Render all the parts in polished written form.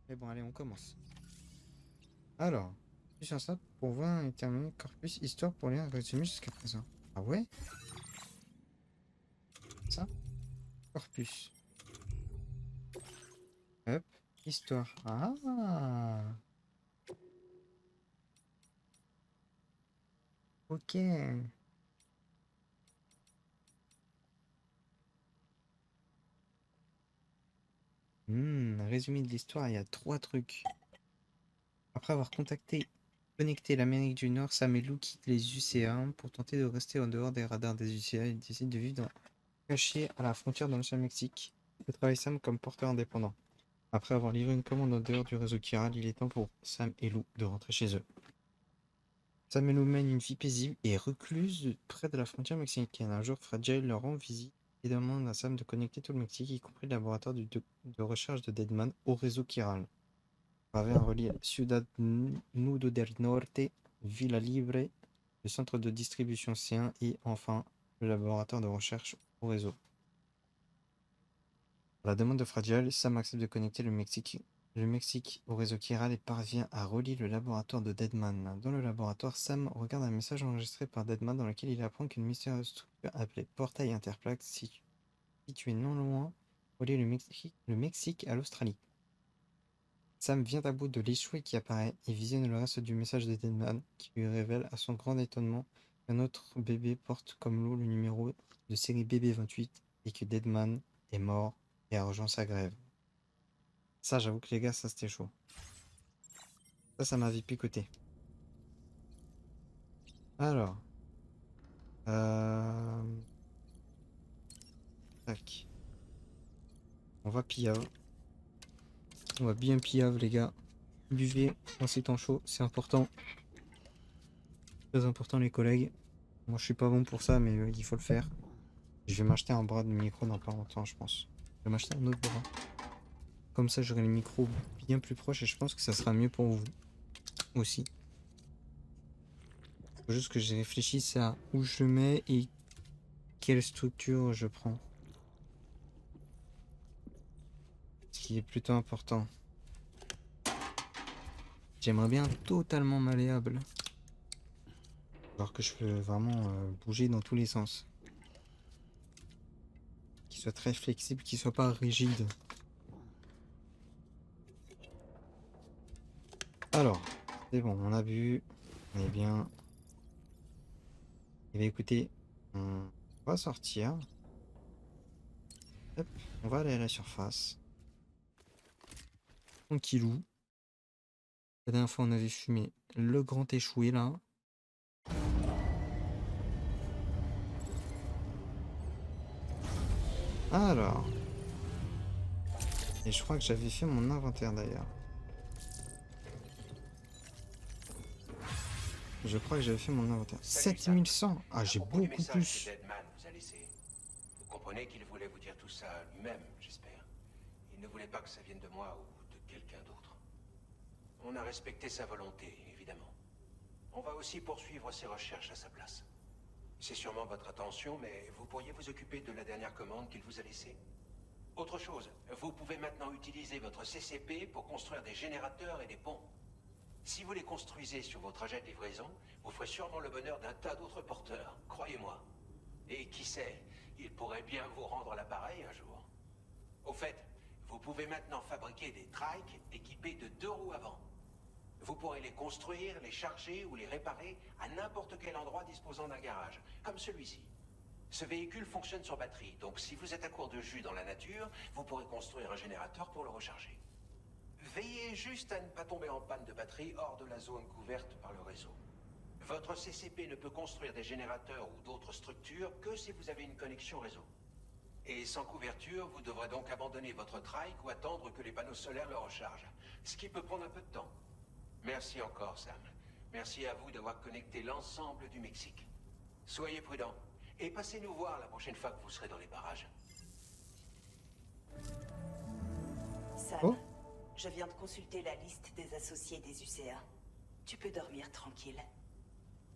Mais bon, allez, on commence. Alors, sur ça pour voir et terminer corpus histoire pour lire un résumé jusqu'à présent. Ah ouais? Ça? Corpus. Hop. Histoire. Ah! Ok. Résumé de l'histoire, il y a 3 trucs. Après avoir connecté l'Amérique du Nord, Sam et Lou quittent les UCA pour tenter de rester en dehors des radars des UCA et décident de vivre cachés à la frontière dans l'ancien Mexique. Ils travaillent Sam comme porteur indépendant. Après avoir livré une commande en dehors du réseau Chiral, il est temps pour Sam et Lou de rentrer chez eux. Sam et Lou mènent une vie paisible et recluse près de la frontière mexicaine. Un jour, Fragile leur rend visite et demande à Sam de connecter tout le Mexique, y compris le laboratoire de recherche de Deadman, au réseau Chiral. Avait un relié Ciudad Nudo del Norte, Villa Libre, le centre de distribution C1 et enfin le laboratoire de recherche au réseau. À la demande de Fragile, Sam accepte de connecter le Mexique au réseau Chiral et parvient à relier le laboratoire de Deadman. Dans le laboratoire, Sam regarde un message enregistré par Deadman dans lequel il apprend qu'une mystérieuse structure appelée Portail Interplaque, située non loin, relie le Mexique à l'Australie. Sam vient à bout de l'échoué qui apparaît et visionne le reste du message de Deadman, qui lui révèle à son grand étonnement qu'un autre bébé porte comme lot le numéro de série BB28 et que Deadman est mort et a rejoint sa grève. Ça, j'avoue que les gars, ça c'était chaud. Ça m'avait picoté. Alors, euh... tac. On va pillave. On va bien pillave, les gars. Buvez en ces temps chauds, c'est important. Très important, les collègues. Moi, je suis pas bon pour ça, mais il faut le faire. Je vais m'acheter un bras de micro dans pas longtemps, je pense. Je vais m'acheter un autre bras. Comme ça, j'aurai le micro bien plus proche et je pense que ça sera mieux pour vous aussi. Faut juste que je réfléchisse à où je le mets et quelle structure je prends. Ce qui est plutôt important. J'aimerais bien totalement malléable. Alors que je peux vraiment bouger dans tous les sens. Qu'il soit très flexible, qu'il soit pas rigide. Alors, c'est bon, on a vu. On est bien. Et bien écoutez, on va sortir. Hop, on va aller à la surface. Tranquillou. La dernière fois, on avait fumé le grand échoué là. Alors. Et je crois que j'avais fait mon inventaire d'ailleurs. Je crois que j'avais fait mon inventaire. Salut Sam. 7100. Ah, À j'ai propos du beaucoup message que plus. Deadman vous a laissé, vous comprenez qu'il voulait vous dire tout ça lui-même, j'espère. Il ne voulait pas que ça vienne de moi ou de quelqu'un d'autre. On a respecté sa volonté, évidemment. On va aussi poursuivre ses recherches à sa place. C'est sûrement votre attention, mais vous pourriez vous occuper de la dernière commande qu'il vous a laissée. Autre chose, vous pouvez maintenant utiliser votre CCP pour construire des générateurs et des ponts. Si vous les construisez sur vos trajets de livraison, vous ferez sûrement le bonheur d'un tas d'autres porteurs, croyez-moi. Et qui sait, il pourrait bien vous rendre l'appareil un jour. Au fait, vous pouvez maintenant fabriquer des trikes équipés de 2 roues avant. Vous pourrez les construire, les charger ou les réparer à n'importe quel endroit disposant d'un garage, comme celui-ci. Ce véhicule fonctionne sur batterie, donc si vous êtes à court de jus dans la nature, vous pourrez construire un générateur pour le recharger. Veillez juste à ne pas tomber en panne de batterie hors de la zone couverte par le réseau. Votre CCP ne peut construire des générateurs ou d'autres structures que si vous avez une connexion réseau. Et sans couverture, vous devrez donc abandonner votre trike ou attendre que les panneaux solaires le rechargent. Ce qui peut prendre un peu de temps. Merci encore, Sam. Merci à vous d'avoir connecté l'ensemble du Mexique. Soyez prudents. Et passez nous voir la prochaine fois que vous serez dans les parages. Sam, Oh, je viens de consulter la liste des associés des UCA. Tu peux dormir tranquille.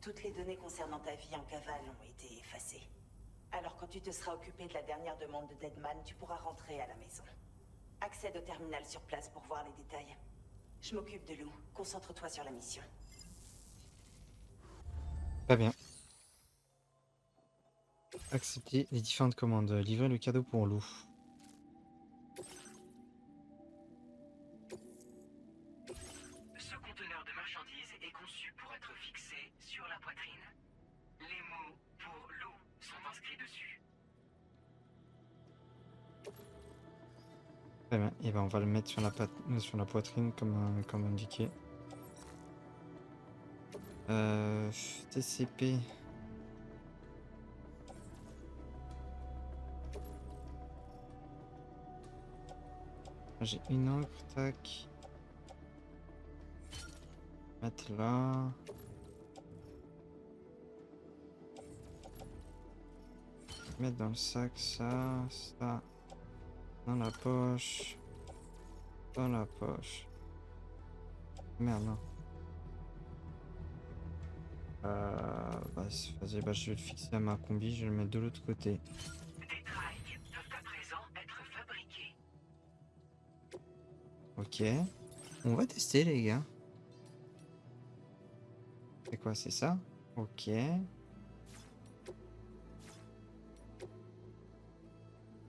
Toutes les données concernant ta vie en cavale ont été effacées. Alors quand tu te seras occupé de la dernière demande de Deadman, tu pourras rentrer à la maison. Accède au terminal sur place pour voir les détails. Je m'occupe de Lou. Concentre-toi sur la mission. Très bien. Accepter les différentes commandes. Livrer le cadeau pour Lou. Ce conteneur de marchandises est conçu pour être fixé sur la poitrine. Les mots pour Lou sont inscrits dessus. Très bien. Et ben on va le mettre sur la poitrine comme indiqué. TCP. J'ai une encre, tac. Mettre là. Mettre dans le sac ça, ça. Dans la poche. Dans la poche. Merde, non. Vas-y, je vais le fixer à ma combi, je vais le mettre de l'autre côté. Des trikes peuvent à présent être fabriqués. Ok. On va tester, les gars. C'est quoi, c'est ça? Ok.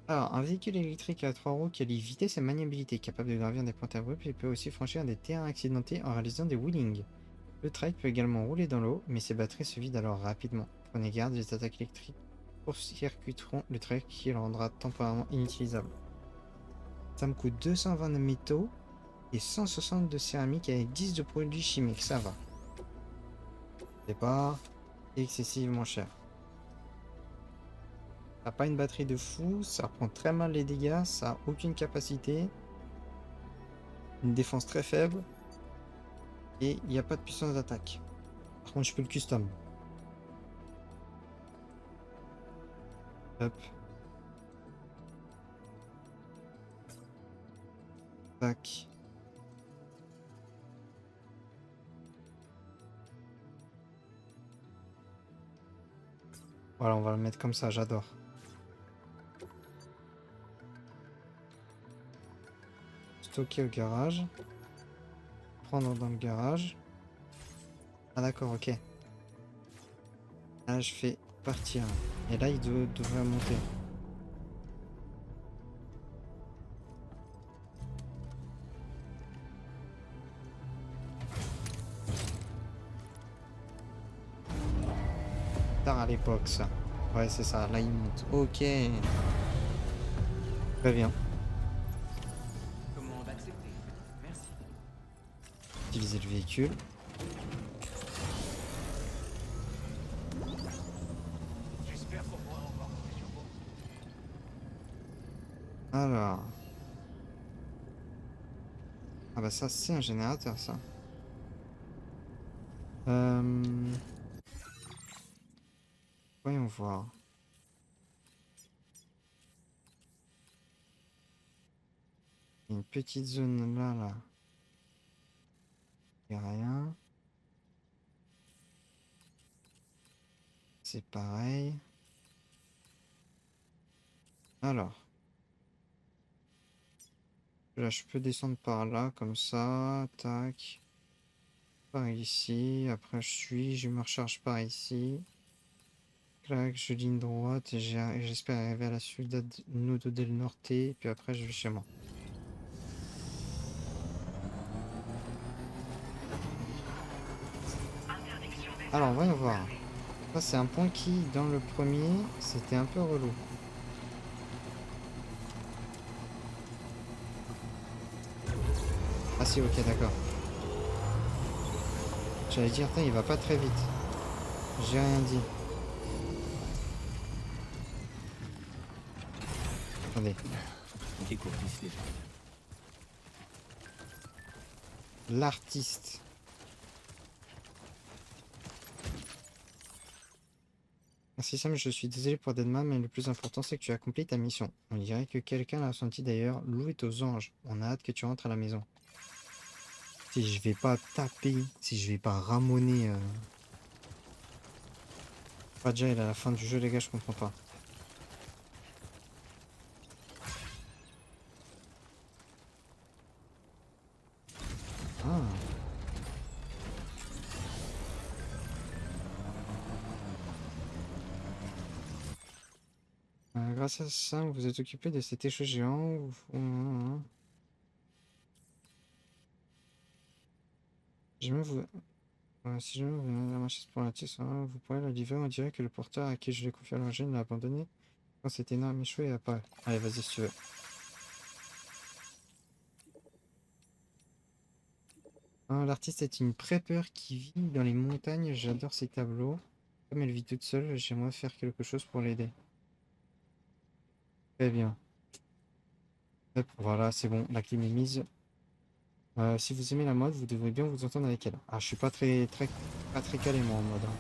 Alors, un véhicule électrique à 3 roues qui allie vitesse et maniabilité, capable de gravir des pentes abruptes, il peut aussi franchir des terrains accidentés en réalisant des wheelings. Le trike peut également rouler dans l'eau, mais ses batteries se vident alors rapidement. Prenez garde, les attaques électriques court-circuiteront le trike qui le rendra temporairement inutilisable. Ça me coûte 220 de métaux et 160 de céramique avec 10 de produits chimiques, ça va. C'est pas excessivement cher. Ça n'a pas une batterie de fou, ça reprend très mal les dégâts, ça a aucune capacité. Une défense très faible. Et il n'y a pas de puissance d'attaque. Par contre, je peux le custom. Hop. Tac. Voilà, on va le mettre comme ça, j'adore. Stocker au garage. Prendre dans le garage. Ah d'accord, ok. Là, je fais partir. Et là, il devrait monter. Tard à l'époque, ça. Ouais, c'est ça. Là, il monte. Ok. Très bien. Commande acceptée. Merci. Utiliser le véhicule. J'espère qu'on pourra encore compter sur vous. Alors. Ah bah ça, c'est un générateur, ça. Voyons voir. Il y a une petite zone là, là. Il n'y a rien. C'est pareil. Alors. Là, je peux descendre par là, comme ça. Tac. Par ici. Après, je me recharge par ici. Clac, je ligne droite et j'espère arriver à la Ciudad Nudo del Norte. Et puis après, je vais chez moi. Alors, voyons voir. Ça, c'est un point qui, dans le premier, c'était un peu relou. Ah si, ok, d'accord. J'allais dire, il va pas très vite. J'ai rien dit. Attendez. Découvrisse les gens. L'artiste. Merci Sam, je suis désolé pour Deadman, mais le plus important c'est que tu as accompli ta mission. On dirait que quelqu'un l'a senti d'ailleurs. Lou est aux anges. On a hâte que tu rentres à la maison. Si je vais pas taper, si je vais pas ramoner... Pas déjà, il est à la fin du jeu les gars, je comprends pas. Ah. Grâce à ça, vous êtes occupé de cet échec géant. Jamais vous... si jamais vous venez à marcher pour la tisse, vous pourrez la livrer. On dirait que le porteur à qui je l'ai confié à l'origine l'a abandonné quand cet énorme échoué et apparaît. Allez, vas-y si tu veux. L'artiste est une prépeur qui vit dans les montagnes. J'adore ses tableaux. Comme elle vit toute seule, j'aimerais faire quelque chose pour l'aider. Très bien. Hop, voilà, c'est bon, la clim est mise. Si vous aimez la mode, vous devrez bien vous entendre avec elle. Ah, je suis pas très calé moi en mode, hein.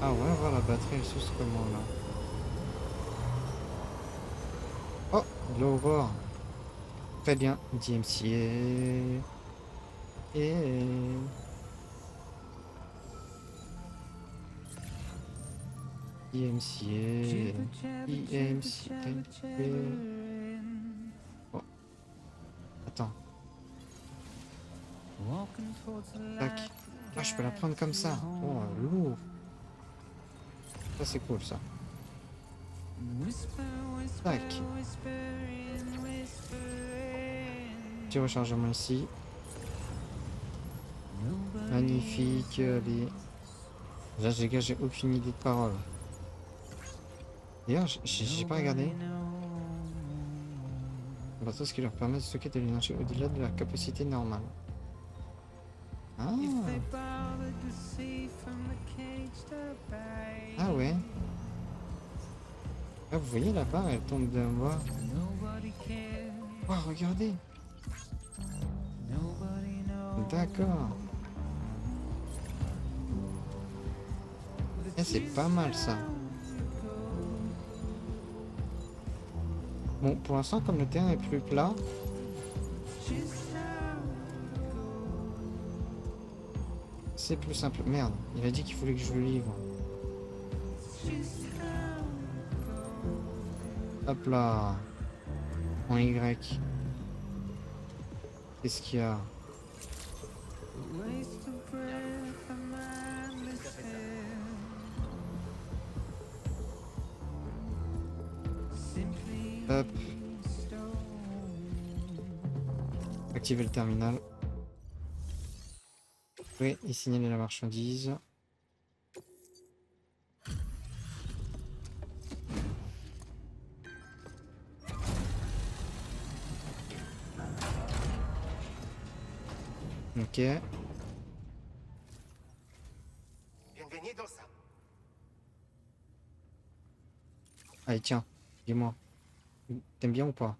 Ah ouais, voilà, la batterie elle s'use comment là. Oh, de l'aurore. Très bien, DMCA. Et... DMCA. DMCA. Oh, attends. Tac. Ah, je peux la prendre comme ça. Oh, lourd. Ça, c'est cool, ça. Tac. Petit rechargement ici. Magnifique. Allez. Là, les gars, j'ai aucune idée de parole. D'ailleurs, j'ai pas regardé. Bateau, ce qui leur permet de stocker de l'énergie au-delà de leur capacité normale. Ah. Ah ouais. Ah, vous voyez là-bas, elle tombe d'un bas. Oh, regardez. D'accord. Eh, c'est pas mal ça. Bon, pour l'instant, comme le terrain est plus plat, c'est plus simple. Merde, il a dit qu'il voulait que je le livre. Hop là. En Y. Qu'est-ce qu'il y a? Hop. Activer le terminal. Oui, et signaler la marchandise. Ok. Bienvenidos a... Allez, tiens, dis-moi. T'aimes bien ou pas?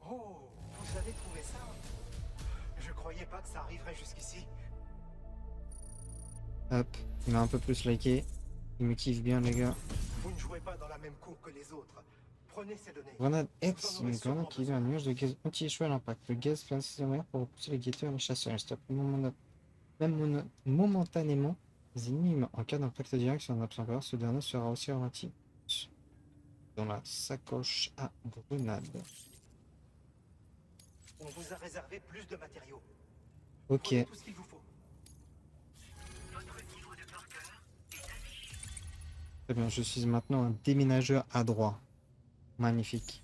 Oh, vous avez trouvé ça? Je croyais pas que ça arriverait jusqu'ici. Hop, il m'a un peu plus liké. Il me kiffe bien, les gars. Vous ne jouez pas dans la même cour que les autres. Prenez ces données. Grenade Vous en X, aurez une grenade qui sûrement libère un nuage de gaz anti-échoué à l'impact. Le gaz fait ainsi pour repousser les guetteurs et les chasseurs. Il stoppe momentanément les ennemis en cas d'impact direct sur un absorbeur. Ce dernier sera aussi ralenti dans la sacoche à grenade. On vous a réservé plus de matériaux. Ok, Prenez tout ce qu'il vous faut. Votre niveau de porteur est affiché. très bien. Je suis maintenant un déménageur à droit. Magnifique.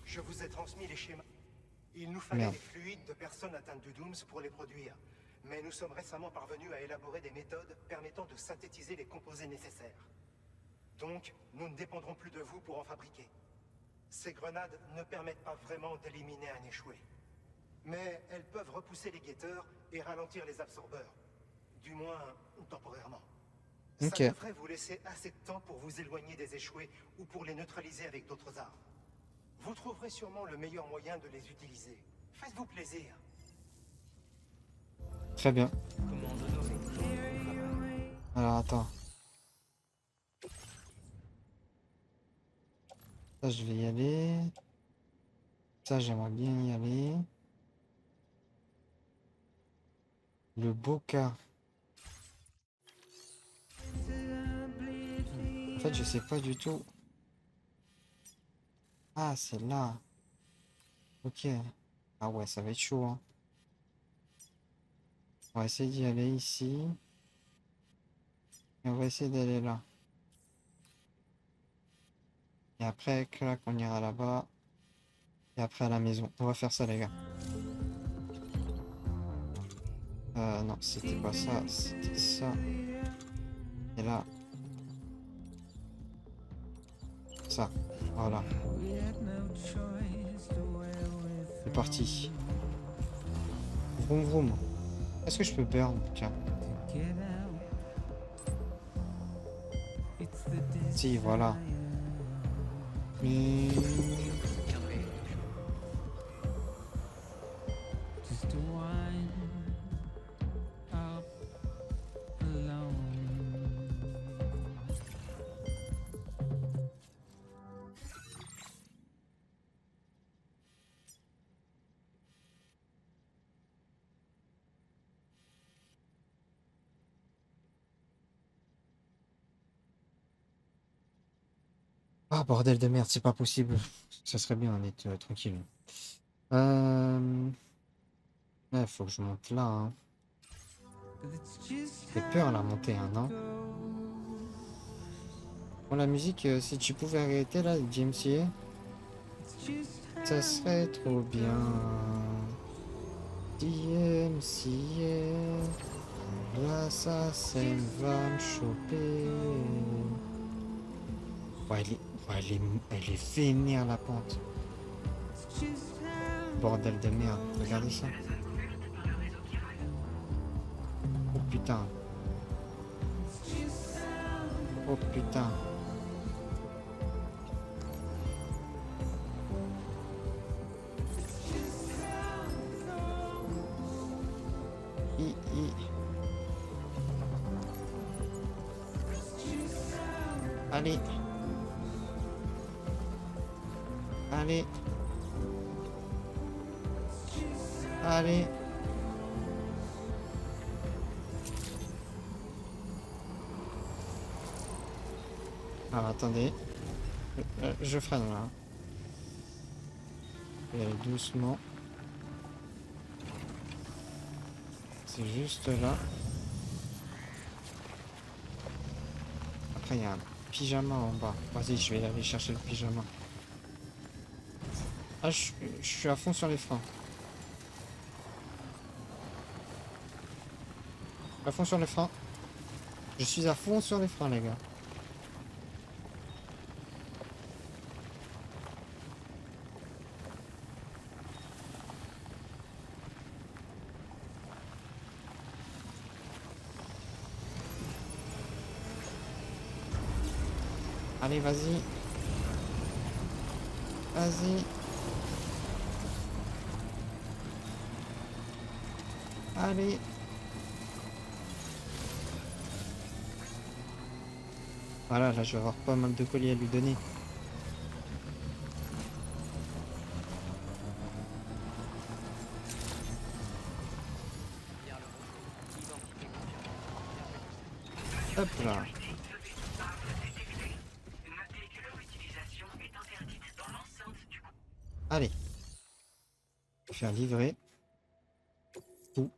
Je vous ai transmis les schémas. Il nous fallait Merde. des fluides de personnes atteintes de Dooms pour les produire. Mais nous sommes récemment parvenus à élaborer des méthodes permettant de synthétiser les composés nécessaires. Donc, nous ne dépendrons plus de vous pour en fabriquer. Ces grenades ne permettent pas vraiment d'éliminer un échoué. Mais elles peuvent repousser les guetteurs et ralentir les absorbeurs. Du moins, temporairement. Ok. Ça devrait vous laisser assez de temps pour vous éloigner des échoués ou pour les neutraliser avec d'autres armes. Vous trouverez sûrement le meilleur moyen de les utiliser. Faites-vous plaisir. Très bien. Alors attends. Ça je vais y aller. Ça j'aimerais bien y aller. Le Boca. fait, je sais pas du tout. Ah, c'est là. Ok. Ah ouais, ça va être chaud, hein. On va essayer d'y aller ici. Et on va essayer d'aller là. Et après, clac, on ira là-bas. Et après à la maison. On va faire ça, les gars. Non, c'était pas ça. C'était ça. Et là. Ça. Voilà. C'est parti. Vroom vroom. Est-ce que je peux burn? Tiens. Si, voilà. Mais... Ah, bordel de merde, c'est pas possible. Ça serait bien d'être tranquille. Ouais, faut que je monte là, hein. J'ai peur à la montée, hein, non? Bon, la musique, si tu pouvais arrêter là, DMCA, ça serait trop bien. DMCA, l'assassin va me choper. Ouais, elle est vénère la pente. Bordel de merde, regardez ça. Oh putain. Oh putain. Allez. Allez. Allez. Alors attendez. Je freine là. Je vais aller doucement. C'est juste là. Après il y a un pyjama en bas. Vas-y, je vais aller chercher le pyjama. Ah, je suis à fond sur les freins. À fond sur les freins. Je suis à fond sur les freins, les gars. Allez, vas-y. Vas-y. Allez. Voilà, là, je vais avoir pas mal de colis à lui donner. Hop là. Allez. Faire livrer. Tout.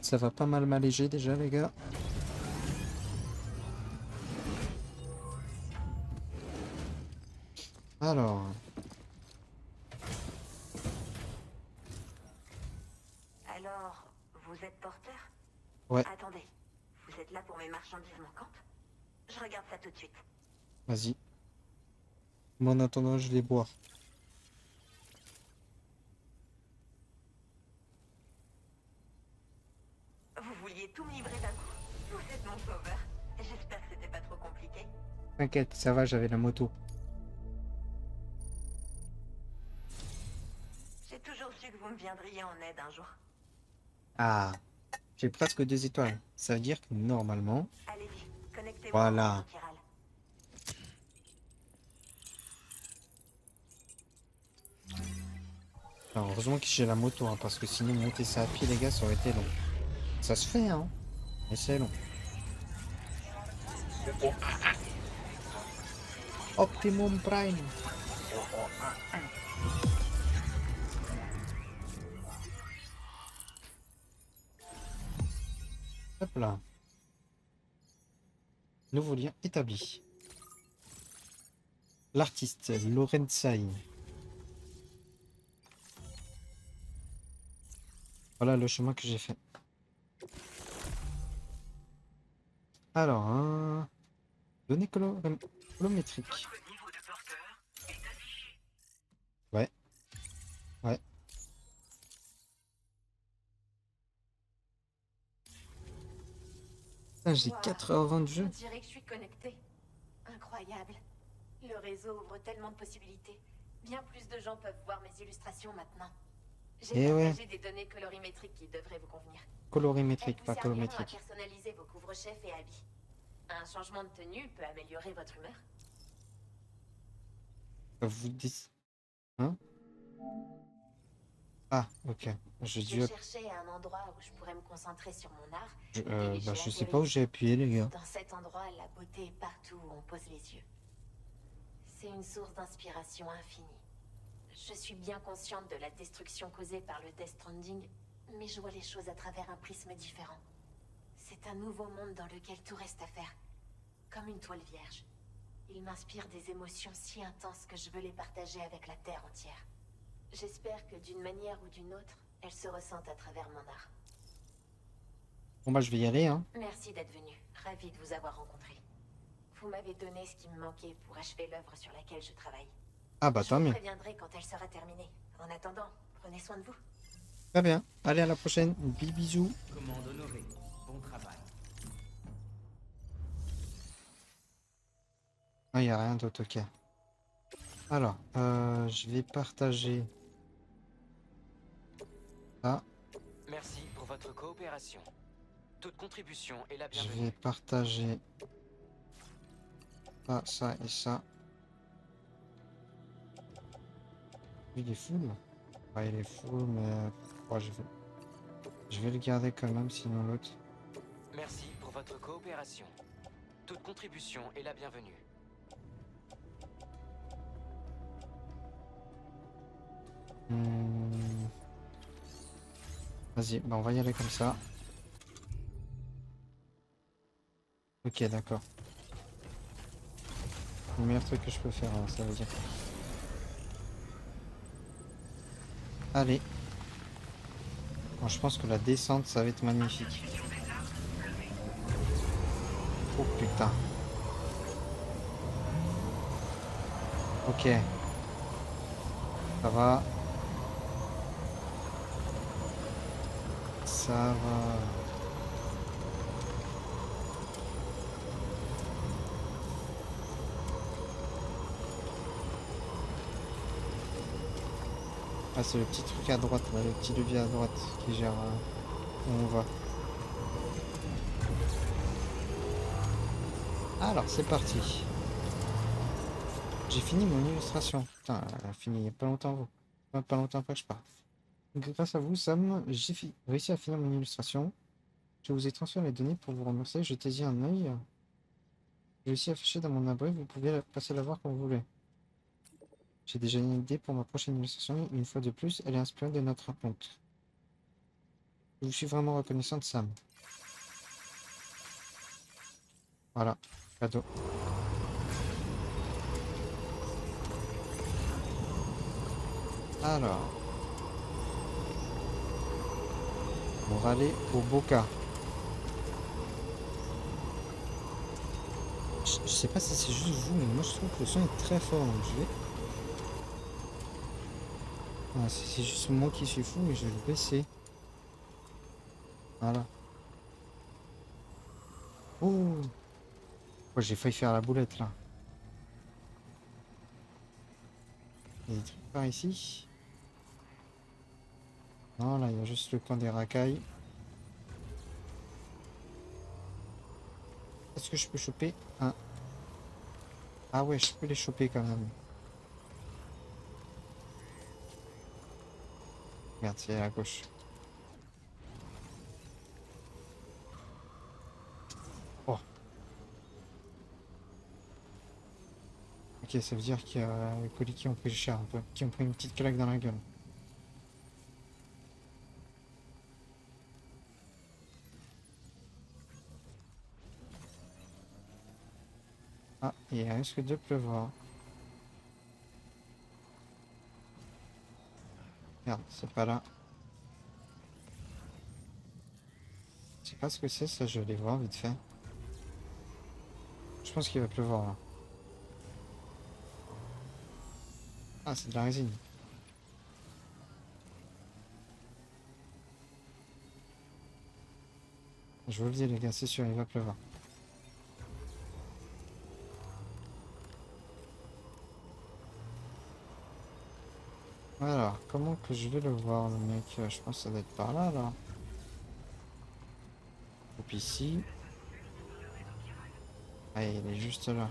Ça va pas mal m'alléger déjà, les gars. Alors. Alors, vous êtes porteur? Ouais, Attendez, vous êtes là pour mes marchandises manquantes? Je regarde ça tout de suite. vas-y. Moi, en attendant, je vais boire. Vous vouliez tout me livrer d'un coup? Vous êtes mon sauveur. J'espère que c'était pas trop compliqué. T'inquiète, ça va, j'avais la moto. J'ai toujours su que vous me viendriez en aide un jour. Ah, j'ai presque 2 étoiles. Ça veut dire que normalement... Allez-y, connectez-vous Voilà. au Chiral. Alors, heureusement que j'ai la moto, hein, parce que sinon monter ça à pied, les gars, ça aurait été long. Ça se fait, hein, mais c'est long. Optimum Prime. Hop là. Nouveau lien établi. L'artiste Lorenzai. Voilà le chemin que j'ai fait. Alors, données colométriques. Votre niveau de porteur est affiché. Ouais, ouais. Putain, j'ai Waouh. 4 heures avant de jeu. On dirait que je suis connectée. Incroyable. Le réseau ouvre tellement de possibilités. Bien plus de gens peuvent voir mes illustrations maintenant. J'ai Eh ouais. partagé des données colorimétriques qui devraient vous convenir. Elles Colorimétrique, vous pas serviront à colométrique. personnaliser vos couvre-chefs et habits. Un changement de tenue peut améliorer votre humeur. Vous dites. Hein? Ah, ok. J'ai Je dû. cherchais un endroit où je pourrais me concentrer sur mon art. Bah, J'ai je sais atterri pas où ici. j'ai appuyé, les gars. Dans cet endroit, la beauté est partout où on pose les yeux. C'est une source d'inspiration infinie. Je suis bien consciente de la destruction causée par le Death Stranding, mais je vois les choses à travers un prisme différent. C'est un nouveau monde dans lequel tout reste à faire, comme une toile vierge. Il m'inspire des émotions si intenses que je veux les partager avec la Terre entière. J'espère que d'une manière ou d'une autre, elles se ressentent à travers mon art. Bon, bah, je vais y aller, hein. Merci d'être venu. Ravi de vous avoir rencontré. Vous m'avez donné ce qui me manquait pour achever l'œuvre sur laquelle je travaille. Ah, bah, Je tant vous mieux. préviendrai quand elle sera terminée. En attendant, prenez soin de vous. Très bien. Allez, à la prochaine. Bisous. Commande honorée. Bon travail. Ah, y a rien d'autre, ok. Alors, je vais partager. Ah, Merci pour votre coopération. Toute contribution est la je bienvenue. vais partager. Ah, ça et ça. Il est full. Ouais, il est full, mais. Ouais, je vais le garder quand même, sinon l'autre. Merci pour votre coopération. Toute contribution est la bienvenue. Hmm. Vas-y, bah on va y aller comme ça. Ok, d'accord. Le meilleur truc que je peux faire, hein, ça veut dire. Allez. Bon, je pense que la descente, ça va être magnifique. Oh putain. Ok. Ça va. Ça va. Ah, c'est le petit truc à droite, là, le petit levier à droite qui gère où on va. Alors, c'est parti. J'ai fini mon illustration. Putain, elle a fini il n'y a pas longtemps, vous. Pas longtemps après que je parte. Grâce à vous, Sam, j'ai réussi à finir mon illustration. Je vous ai transféré les données pour vous remercier. Jetez-y un œil. J'ai aussi affiché dans mon abri. Vous pouvez passer la voir quand vous voulez. J'ai déjà une idée pour ma prochaine illustration. Une fois de plus, elle est inspirée de notre rencontre. Je vous suis vraiment reconnaissant de Sam. Voilà, cadeau. Alors, on va aller au Boca. Je sais pas si c'est juste vous, mais moi je trouve que le son est très fort, donc je vais... Ah, si c'est juste moi qui suis fou, mais je vais le baisser. Voilà. Oh, oh, j'ai failli faire la boulette là. Il y a des trucs par ici. Non, là il y a juste le coin des racailles. Est-ce que je peux choper un... Ah ouais, je peux les choper quand même. Regarde, c'est à gauche. Oh. Ok, ça veut dire qu'il y a les colis qui ont pris cher un peu, qui ont pris une petite claque dans la gueule. Ah, il risque de pleuvoir. Merde, c'est pas là. Je sais pas ce que c'est, ça je vais aller voir vite fait. Je pense qu'il va pleuvoir là. Ah, c'est de la résine. Je vous le dis les gars, c'est sûr, il va pleuvoir. Alors, comment que je vais le voir le mec? Je pense que ça doit être par là, là. Et puis ici. Ah, il est juste là.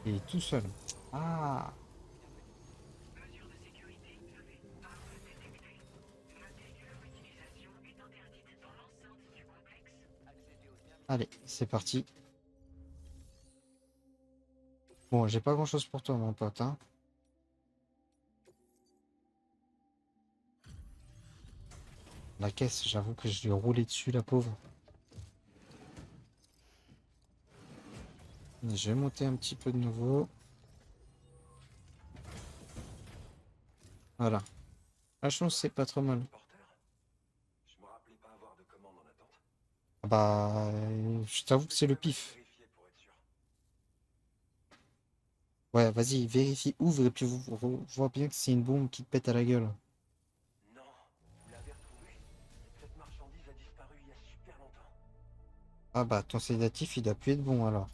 Il est tout seul. Ah, Mesures de sécurité levées. Armes détectées. Notez que leur utilisation est interdite dans l'enceinte du complexe. allez, c'est parti. Bon, j'ai pas grand-chose pour toi, mon pote, hein. La caisse, j'avoue que je lui ai roulé dessus, la pauvre. Je vais monter un petit peu de nouveau. Voilà. La chance, c'est pas trop mal. Porteur? Je me rappelais pas avoir de commande en attente. Ah bah, je t'avoue que c'est le Quand même pif. vérifier pour être sûr. Ouais, vas-y, vérifie, ouvre et puis vois bien que c'est une bombe qui te pète à la gueule. Non, vous l'avez retrouvé? Cette marchandise a disparu il y a super longtemps. Ah bah, ton sédatif, il doit plus être bon alors.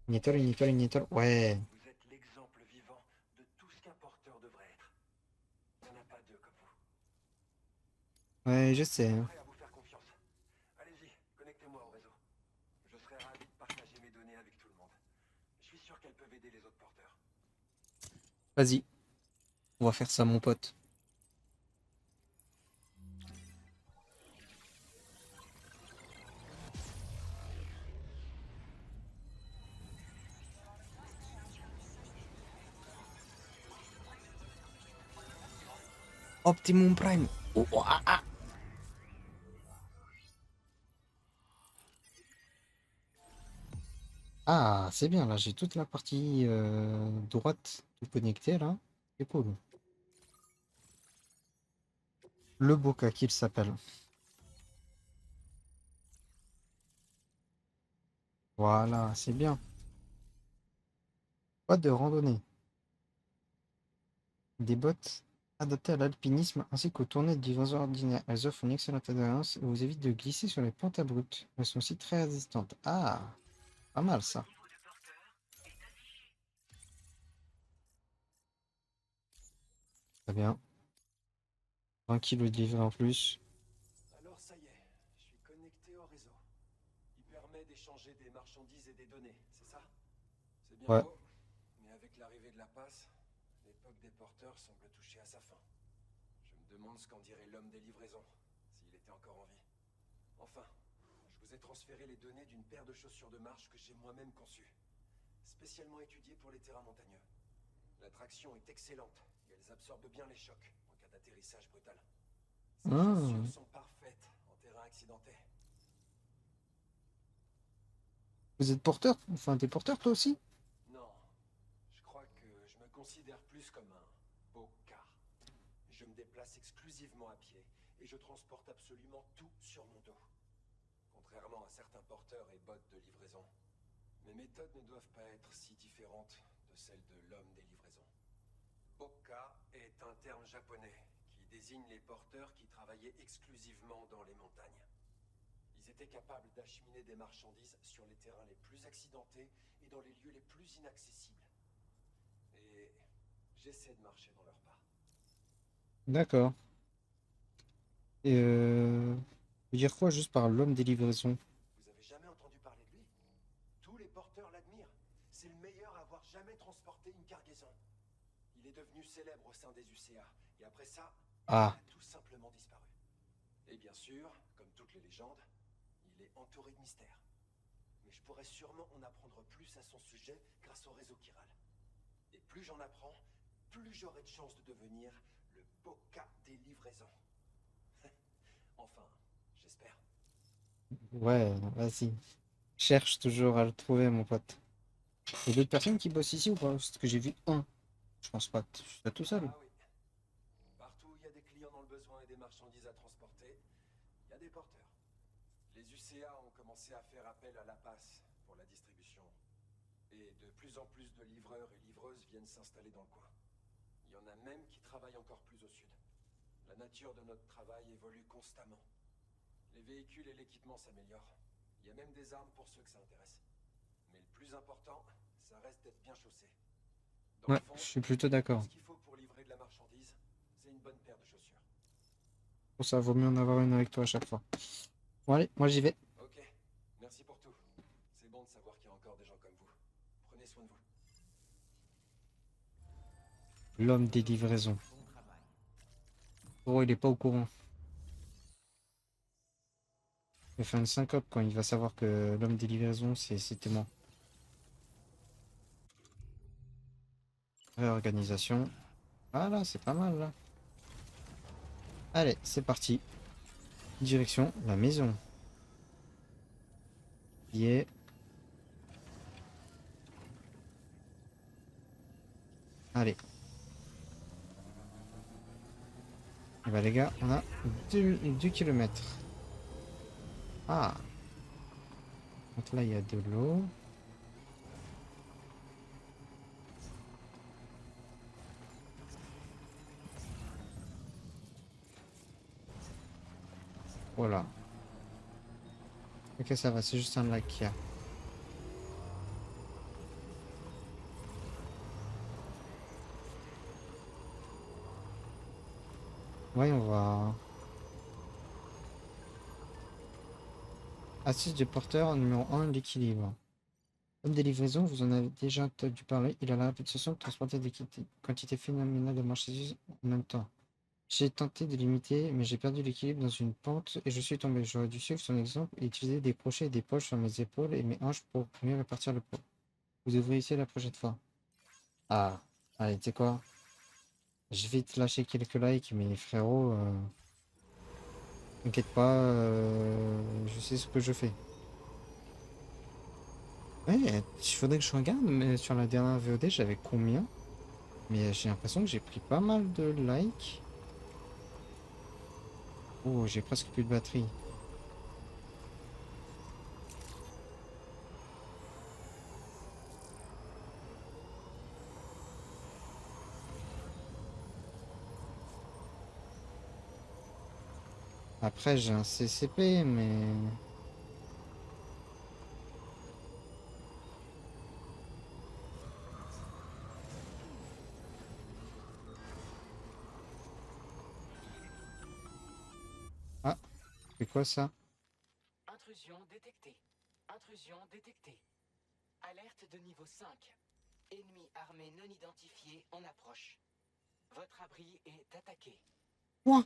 Une étoile, une étoile. Ouais, Vous êtes l'exemple vivant de tout ce qu'un porteur devrait être. Il n'y en a pas deux comme vous. ouais, je Je sais, suis hein. prêt à vous faire confiance. Allez-y, connectez-moi au réseau. Je serai ravi de partager mes données avec tout le monde. Je suis sûr qu'elles peuvent aider les autres porteurs. Vas-y, on va faire ça, mon pote. Optimum Prime. Oh, oh, ah, ah. Ah, c'est bien, là, j'ai toute la partie droite tout connectée, là. C'est cool. Le Boca qu'il s'appelle. Voilà, c'est bien. Boîte de randonnée. Des bottes adaptées à l'alpinisme ainsi qu'aux tournées de livraison ordinaires. Elles offrent une excellente adhérence et vous évitent de glisser sur les pentes abruptes. Elles sont aussi très résistantes. Ah, pas mal ça. Niveau de porteur est affiché. Très bien. 20 kilos de livret en plus. Alors ça y est, je suis connecté au réseau. Il permet d'échanger des marchandises et des données, c'est ça? C'est bien Ouais. beau, mais avec l'arrivée de la passe, l'époque des porteurs semble toucher à sa fin. Je me demande ce qu'en dirait l'homme des livraisons, s'il était encore en vie. Enfin, je vous ai transféré les données d'une paire de chaussures de marche que j'ai moi-même conçues, spécialement étudiées pour les terrains montagneux. La traction est excellente et elles absorbent bien les chocs en cas d'atterrissage brutal. Ces Ah. chaussures sont parfaites en terrain accidenté. Vous êtes porteur? Enfin, t'es porteur toi aussi? Non, je crois que je me considère plus comme un beau car. Je me déplace exclusivement à pied et je transporte absolument tout sur mon dos. Contrairement à certains porteurs et bots de livraison, mes méthodes ne doivent pas être si différentes de celles de l'homme des livraisons. Boka est un terme japonais qui désigne les porteurs qui travaillaient exclusivement dans les montagnes. Ils étaient capables d'acheminer des marchandises sur les terrains les plus accidentés et dans les lieux les plus inaccessibles. Et j'essaie de marcher dans leurs pas. D'accord. Et veux dire quoi juste par l'homme des livraisons? Vous avez jamais entendu parler de lui? Tous les porteurs l'admirent. C'est le meilleur à avoir jamais transporté une cargaison. Il est devenu célèbre au sein des UCA. Et après ça, il Ah, a tout simplement disparu. Et bien sûr, comme toutes les légendes, Il est entouré de mystères. Mais je pourrais sûrement en apprendre plus à son sujet grâce au réseau chiral. Et plus j'en apprends, plus j'aurai de chances de devenir le Boca des livraisons. Enfin, j'espère. Ouais, vas-y. Cherche toujours à le trouver, mon pote. Il y a d'autres personnes qui bossent ici ou pas? Parce que j'ai vu un. Je pense pas. Je suis là tout seul. Ah oui. Partout où il y a des clients dans le besoin et des marchandises à transporter, il y a des porteurs. Les UCA ont commencé à faire appel à la passe pour la distribution. Et de plus en plus de livreurs et livreuses viennent s'installer dans le coin. Il y en a même qui travaillent encore plus au sud. La nature de notre travail évolue constamment. Les véhicules et l'équipement s'améliorent. Il y a même des armes pour ceux que ça intéresse. Mais le plus important, ça reste d'être bien chaussé. Dans Ouais, le fond, je suis plutôt tout d'accord. ce qu'il faut pour livrer de la marchandise, c'est une bonne paire de chaussures. Pour ça, vaut mieux en avoir une avec toi à chaque fois. Bon, allez, moi j'y vais. Ok, merci pour tout. C'est bon de savoir qu'il y a encore des gens comme vous. Prenez soin de vous. L'homme des livraisons. Oh, il est pas au courant. Il va faire une syncope quand il va savoir que l'homme des livraisons, c'était moi. Réorganisation. Voilà, c'est pas mal là. Allez, c'est parti. Direction la maison. Yeah. Allez. Et bah les gars, on a 2 kilomètres. Ah. Donc là, il y a de l'eau. Voilà. Ok, ça va, c'est juste un lac qu'il y a. Voyons voir. Assise de porteur numéro 1, l'équilibre. Homme des livraisons, vous en avez déjà entendu parler. Il a la réputation de transporter des quantités phénoménales de marchandises en même temps. J'ai tenté de l'imiter, mais j'ai perdu l'équilibre dans une pente et je suis tombé. J'aurais dû suivre son exemple et utiliser des crochets et des poches sur mes épaules et mes hanches pour mieux répartir le poids. Vous devrez essayer la prochaine fois. Ah, allez, tu sais quoi? Je vais te lâcher quelques likes, mais frérot, t'inquiète pas, je sais ce que je fais. Ouais, il faudrait que je regarde, mais sur la dernière VOD, j'avais combien? Mais j'ai l'impression que j'ai pris pas mal de likes. Oh, j'ai presque plus de batterie. Après, j'ai un CCP, mais... Ah, c'est quoi ça? Intrusion détectée. Intrusion détectée. Alerte de niveau 5. Ennemi armé non identifié en approche. Votre abri est attaqué. Quoi?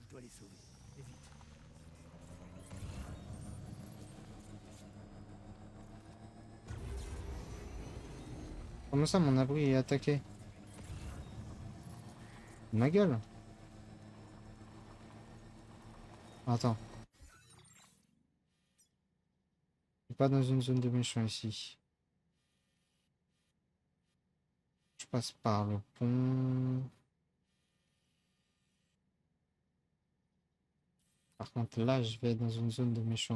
Je dois les sauver. Et vite. Comment ça, mon abri est attaqué? Ma gueule? Attends. Je suis pas dans une zone de méchants ici. Je passe par le pont. Par contre, là, je vais dans une zone de méchants.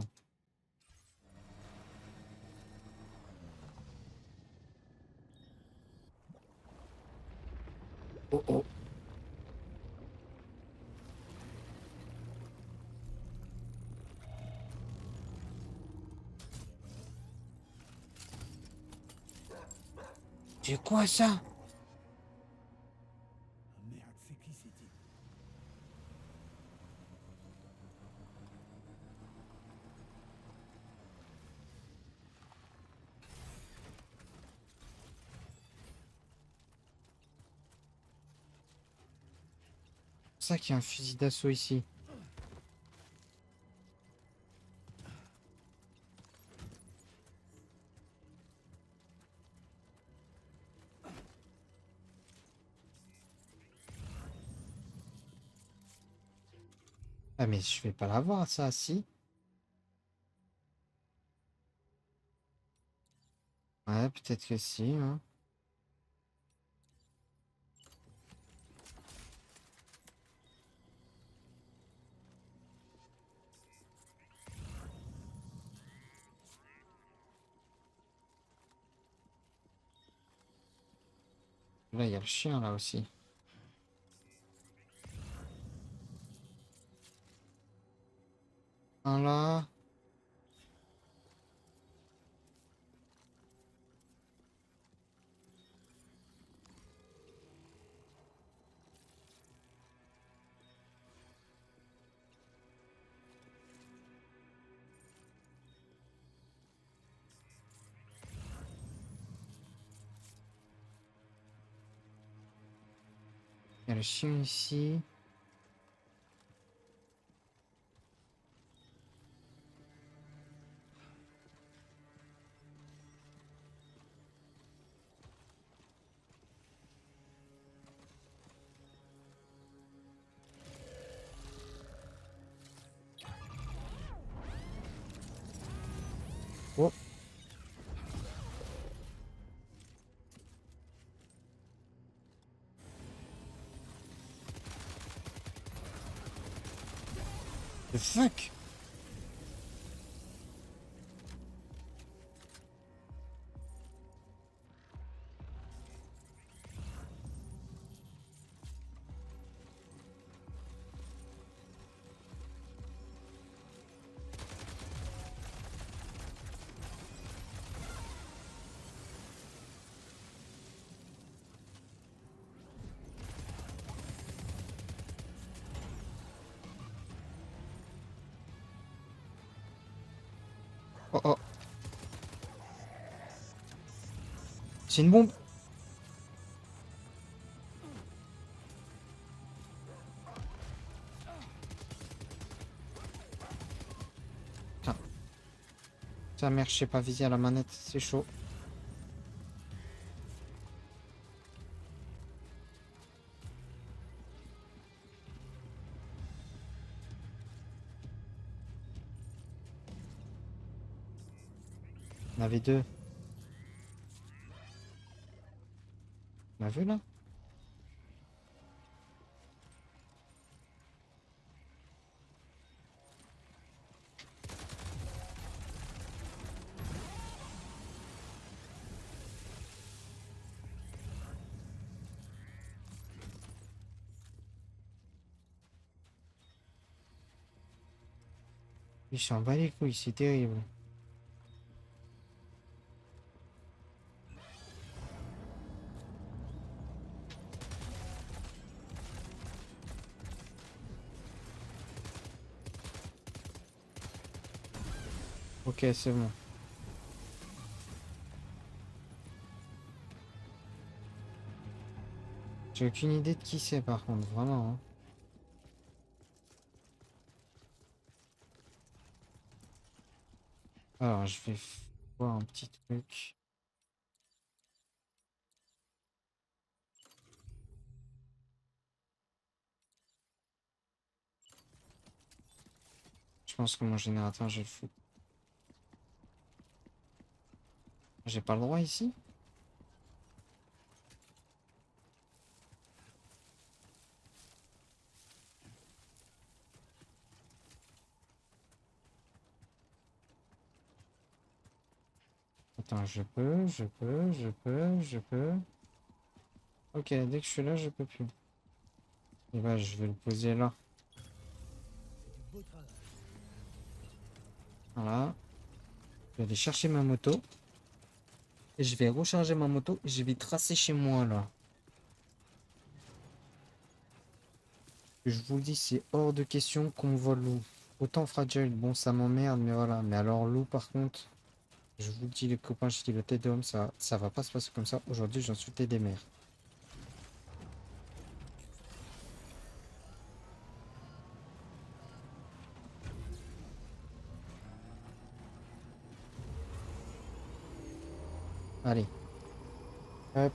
Oh oh. C'est quoi ça? Ah merde, c'est qui c'était? C'est ça qu'il y a un fusil d'assaut ici. Ah mais je vais pas l'avoir ça, si. Ouais, peut-être que si, hein. Là, il y a le chien là aussi. Un là. Il y a le chien ici. Oh, the fuck? Oh oh. C'est une bombe. Putain. Sa mère, je sais pas viser à la manette, c'est chaud. On avait deux. On a vu là? Il s'en bat les couilles, c'est terrible. Ok, c'est bon. J'ai aucune idée de qui c'est par contre, vraiment, hein. Alors, je vais voir un petit truc. Je pense que mon générateur, je vais le foutre. J'ai pas le droit ici? Attends, je peux. Ok, dès que je suis là, je peux plus. Et bah, je vais le poser là. Beau travail. Voilà. Je vais aller chercher ma moto. Et je vais recharger ma moto. Et je vais tracer chez moi là. Je vous le dis, c'est hors de question qu'on vole loup. Autant fragile, bon, ça m'emmerde, mais voilà. Mais alors, loup, par contre, je vous le dis, les copains, je dis le tête d'homme, ça va pas se passer comme ça. Aujourd'hui, j'en suis des mers. Allez. Hop.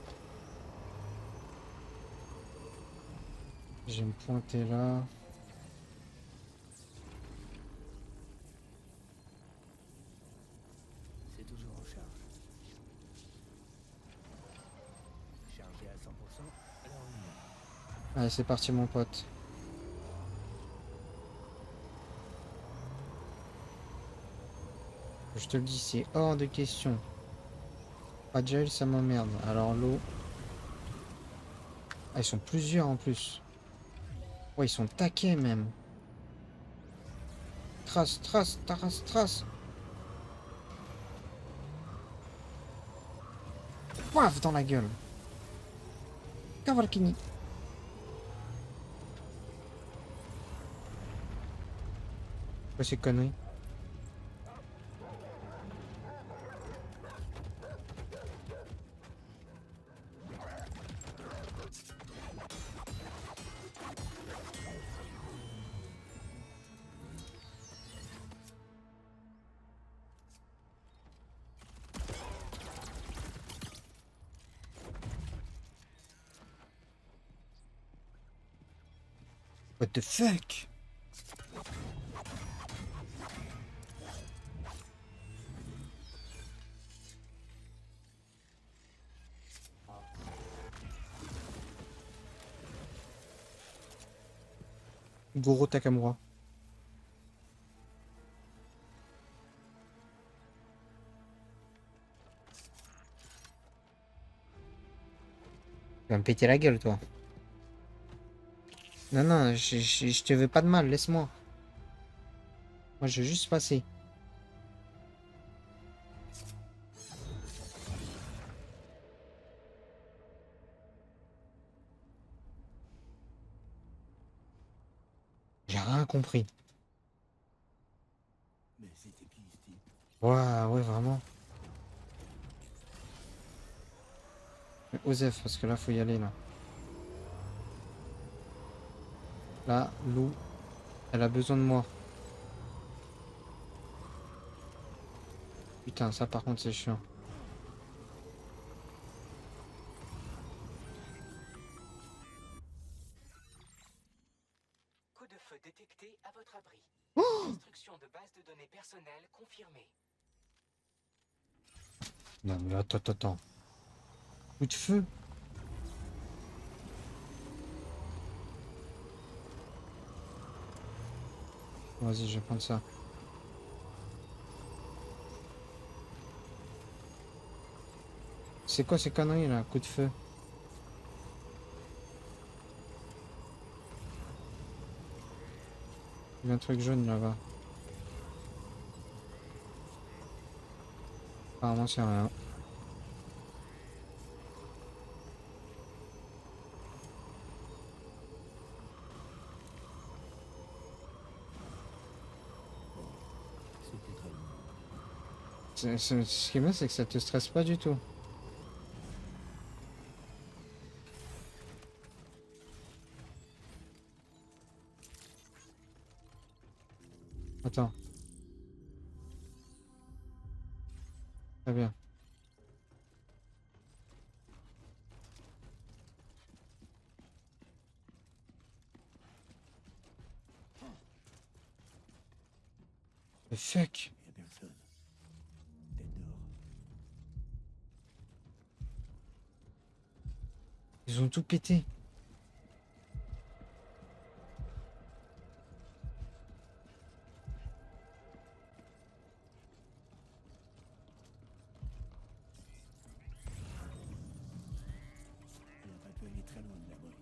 Je vais me pointer là. à 100%, alors on y est. Allez, c'est parti, mon pote. Je te le dis, c'est hors de question. Pas de gel, ça m'emmerde. Alors l'eau... Ah, ils sont plusieurs en plus. Ouais, ils sont taqués même. Trace, trace, trace, trace. Paf dans la gueule. Cavalcini. Quoi ces conneries? What the fuck? Goro Takamura. Tu vas me péter la gueule, toi. Non, non, je te veux pas de mal, laisse-moi. Moi, je veux juste passer. J'ai rien compris. Mais c'était qui ce type? Ouais, ouais, vraiment. Mais Osef, parce que là, faut y aller, là. Là, Lou, elle a besoin de moi. Putain, ça, par contre, c'est chiant. Coup de feu détecté à votre abri. Oh Destruction de base de données personnelles confirmée. non, mais attends, attends, attends. Coup de feu? Vas-y, je vais prendre ça. C'est quoi ces conneries, là? Coup de feu. Il y a un truc jaune, là-bas. Apparemment, c'est rien. C'était très long. Ce qui est bien, c'est que ça te stresse pas du tout. Attends. Très bien. Le fuck? Il y a personne. Tête dehors. Ils ont tout pété. On n'a pas pu aller très loin de l'abri.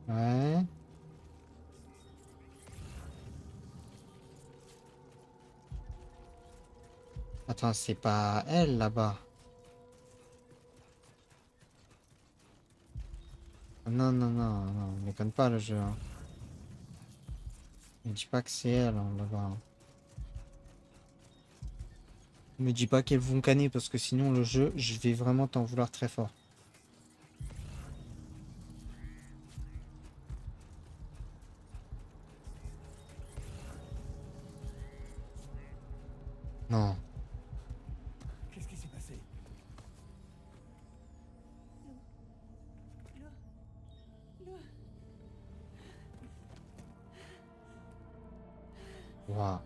Ouais. Attends, c'est pas elle là-bas. Non, non, non, non, ne déconne pas le jeu. Hein. Ne dis pas que c'est elle hein, là-bas. Hein. Me dis pas qu'elles vont canner parce que sinon le jeu, je vais vraiment t'en vouloir très fort. Non. Qu'est-ce qui s'est passé? Waouh.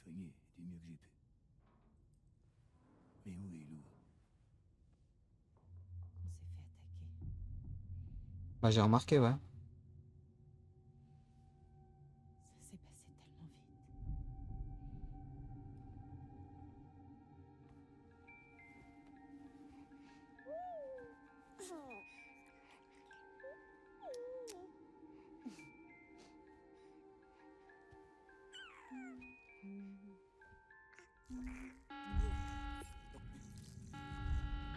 soigné du mieux que j'ai pu. Mais où est Lou? On s'est fait attaquer. Bah j'ai remarqué, ouais. Ça s'est passé tellement vite.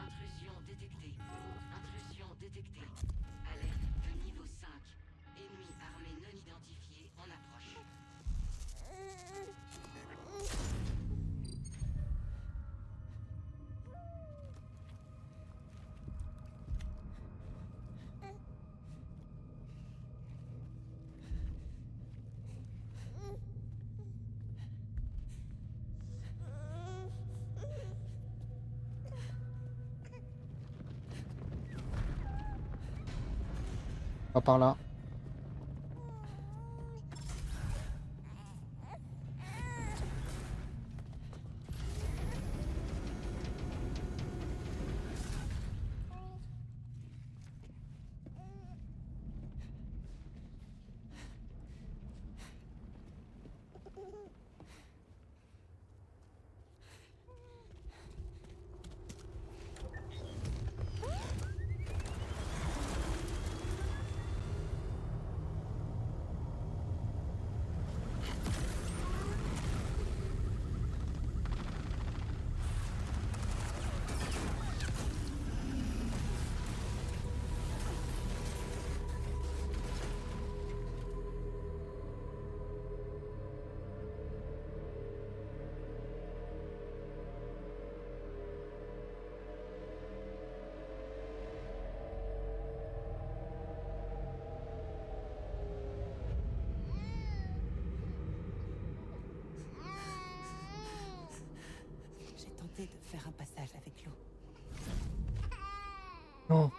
Intrusion détectée. Intrusion détectée. Alerte de niveau 5. Ennemi armé non identifié en approche. Pas par là. J'ai tenté de faire un passage avec l'eau, Non.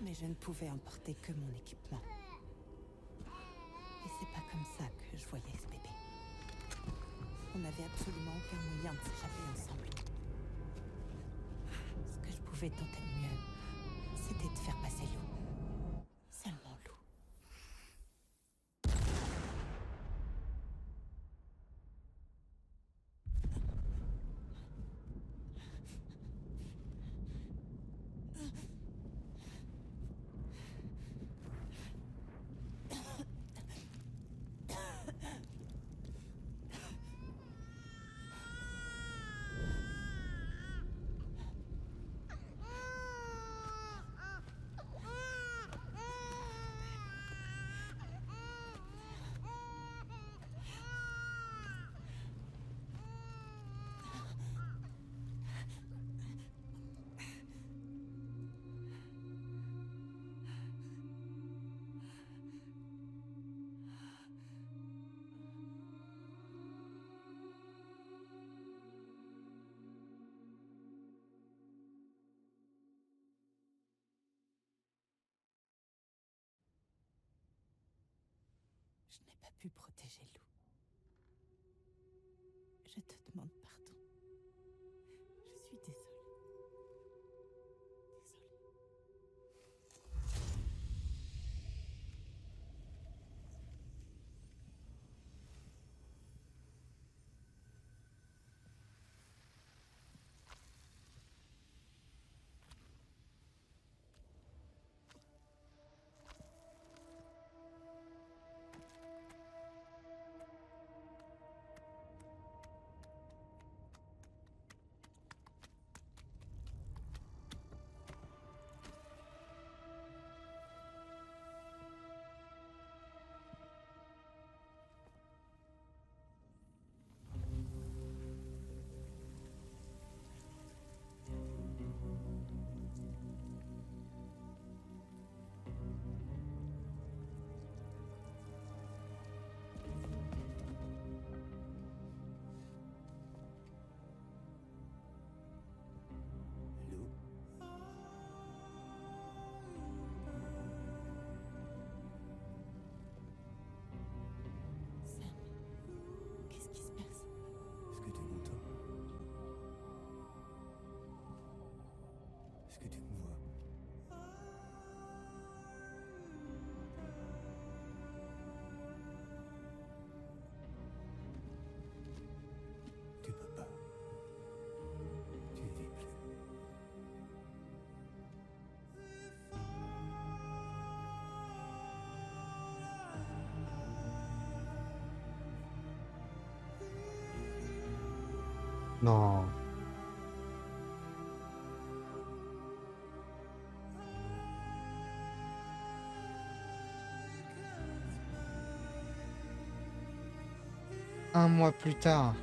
mais je ne pouvais emporter que mon équipement. Et c'est pas comme ça que je voyais ce bébé. On n'avait absolument aucun moyen de s'échapper ensemble. Ce que je pouvais tenter de mieux, c'était de faire passer Lou. Seulement Lou. Je n'ai pas pu protéger Lou. Je te demande pardon. Je suis désolée. Désolée. Non. Un mois plus tard.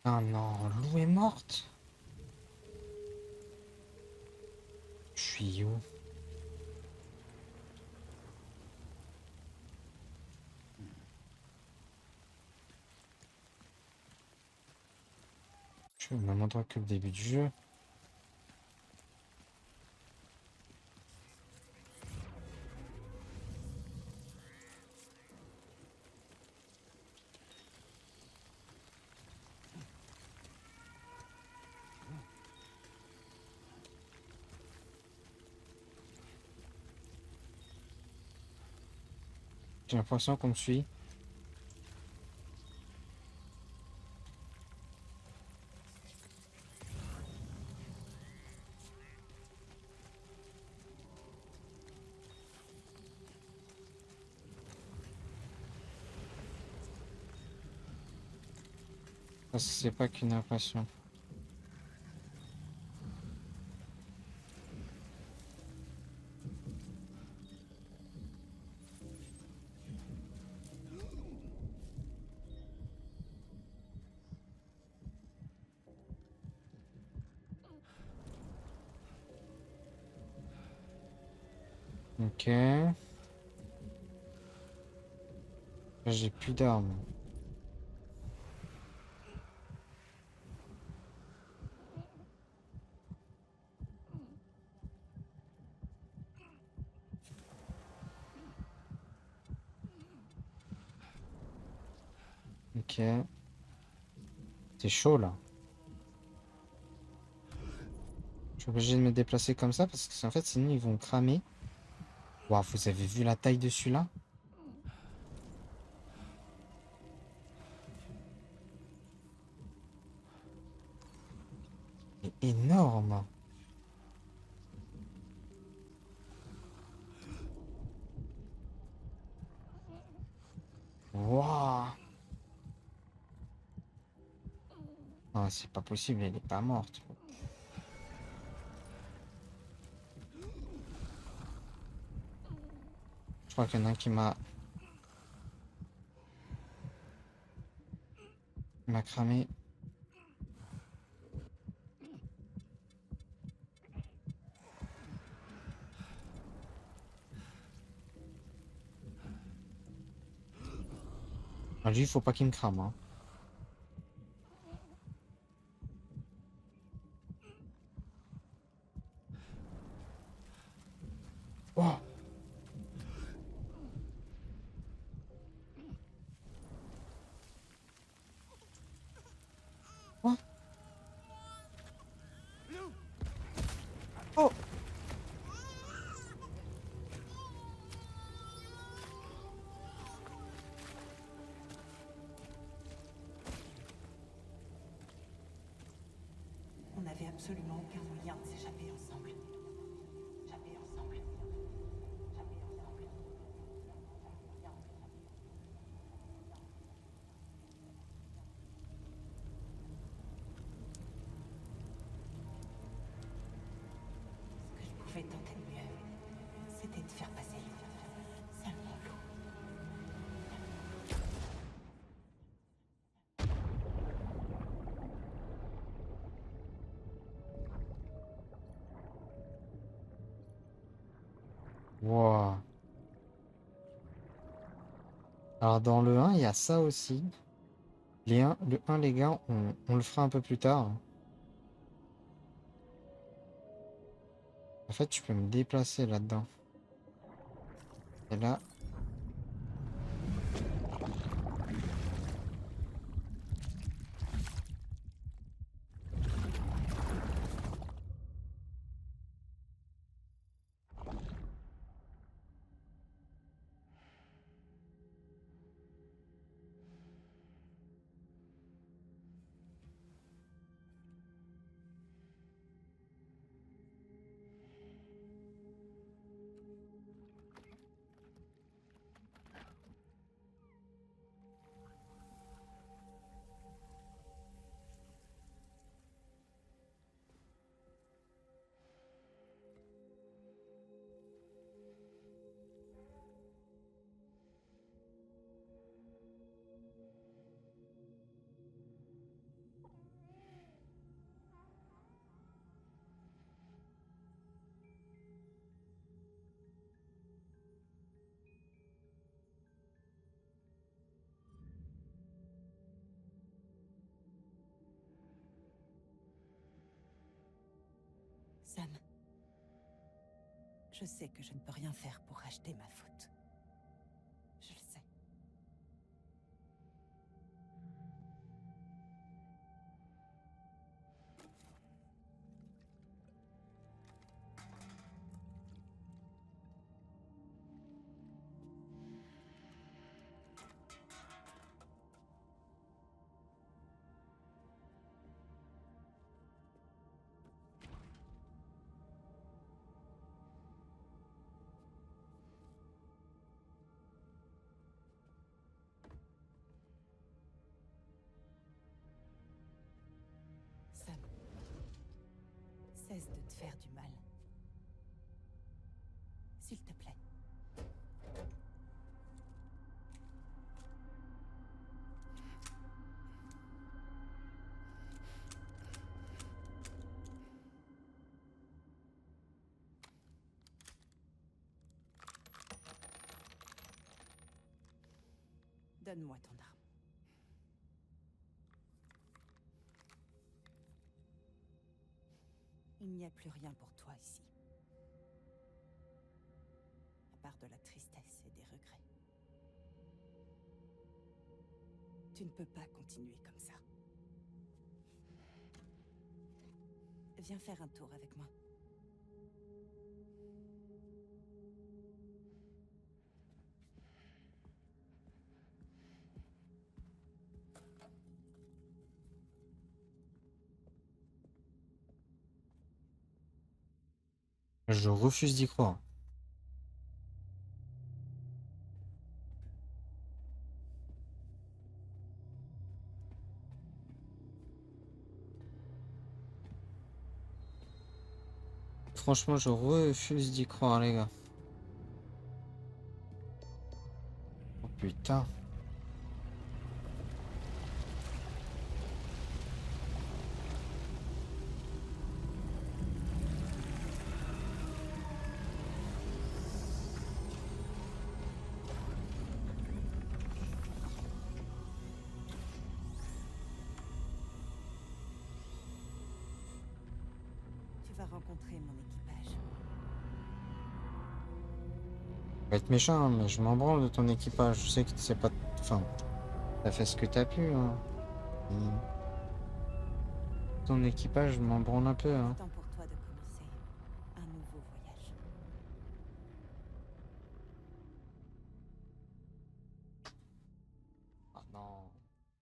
Ah non, Lou est morte. Je suis où? Je suis au même endroit que le début du jeu. J'ai l'impression qu'on me suit. Parce que c'est pas qu'une impression. Ok. Là, j'ai plus d'armes. Ok. C'est chaud là. Je suis obligé de me déplacer comme ça parce que en fait sinon ils vont cramer. Waouh, vous avez vu la taille de celui-là? Il est énorme. Waouh. Ah, c'est pas possible, elle est pas morte. Je crois qu'il y en a un qui m'a cramé. Ah, lui, il faut pas qu'il me crame, hein. Oh. Quoi? Oh. On n'avait absolument aucun moyen de s'échapper ensemble. Échapper ensemble. Échapper ensemble. Ce que je pouvais tenter de mieux, c'était de faire passer seulement l'eau. Wow. Alors dans le 1, il y a ça aussi. Le 1, les gars, on le fera un peu plus tard. En fait, tu peux me déplacer là-dedans. Et là. Sam, je sais que je ne peux rien faire pour racheter ma faute. Je le sais. Sam, cesse de te faire du mal. S'il te plaît. Donne-moi ton arme. Il n'y a plus rien pour toi ici. À part de la tristesse et des regrets. Tu ne peux pas continuer comme ça. Viens faire un tour avec moi. Je refuse d'y croire. Franchement, je refuse d'y croire, les gars. Oh putain. Tu vas rencontrer mon équipage. On va être méchant, hein, mais je m'en branle de ton équipage. Je sais que c'est pas... Enfin, t'as fait ce que t'as pu, hein. Ton équipage, je m'en branle un peu, hein. Tant